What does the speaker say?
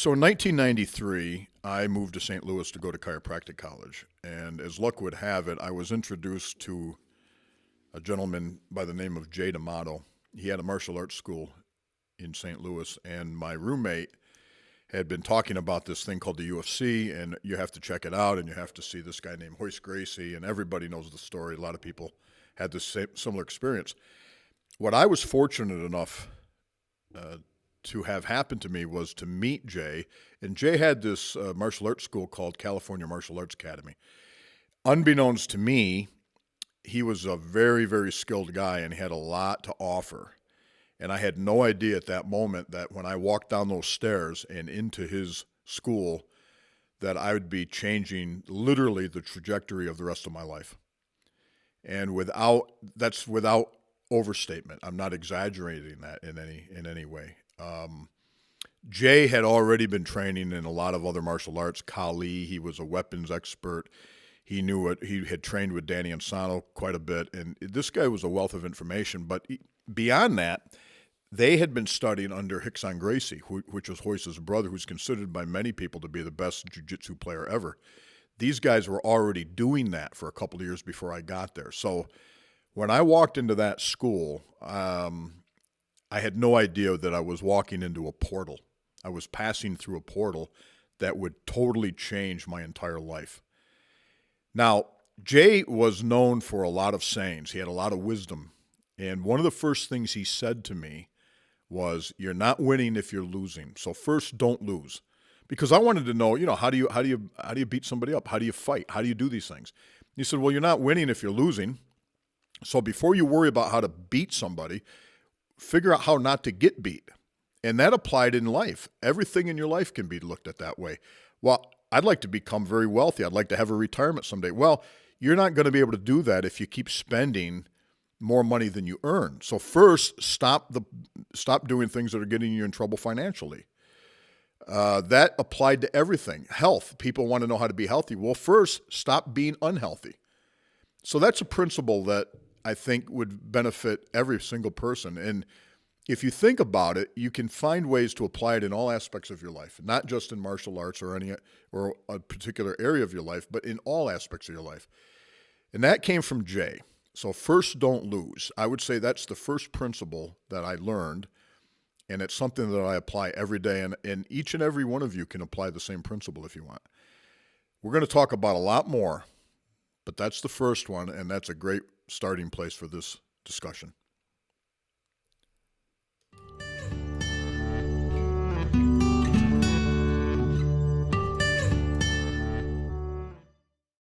So in 1993, I moved to St. Louis to go to chiropractic college. And as luck would have it, I was introduced to a gentleman by the name of Jay D'Amato. He had a martial arts school in St. Louis, and my roommate had been talking about this thing called the UFC, and you have to check it out, and you have to see this guy named Royce Gracie, and everybody knows the story. A lot of people had this similar experience. What I was fortunate enough to have happen to me was to meet Jay, and Jay had this martial arts school called California Martial Arts Academy. Unbeknownst to me, he was a very, very skilled guy and he had a lot to offer. And I had no idea at that moment that when I walked down those stairs and into his school, that I would be changing literally the trajectory of the rest of my life. And that's without overstatement. I'm not exaggerating that in any way. Jay had already been training in a lot of other martial arts. Kali, he was a weapons expert. He had trained with Danny Insano quite a bit. And this guy was a wealth of information. But beyond that, they had been studying under Rickson Gracie, which was Royce's brother, who's considered by many people to be the best jiu-jitsu player ever. These guys were already doing that for a couple of years before I got there. So when I walked into that school, I had no idea that I was walking into a portal. I was passing through a portal that would totally change my entire life. Now, Jay was known for a lot of sayings. He had a lot of wisdom. And one of the first things he said to me was, "You're not winning if you're losing. So first, don't lose." Because I wanted to know, how do you beat somebody up? How do you fight? How do you do these things? He said, "Well, you're not winning if you're losing. So before you worry about how to beat somebody, figure out how not to get beat." And that applied in life. Everything in your life can be looked at that way. Well, I'd like to become very wealthy. I'd like to have a retirement someday. Well, you're not going to be able to do that if you keep spending more money than you earn. So first, stop doing things that are getting you in trouble financially. That applied to everything. Health. People want to know how to be healthy. Well, first, stop being unhealthy. So that's a principle that I think would benefit every single person. And if you think about it, you can find ways to apply it in all aspects of your life, not just in martial arts or a particular area of your life, but in all aspects of your life. And that came from Jay. So first, don't lose. I would say that's the first principle that I learned, and it's something that I apply every day, and each and every one of you can apply the same principle if you want. We're going to talk about a lot more, but that's the first one, and that's a great starting place for this discussion.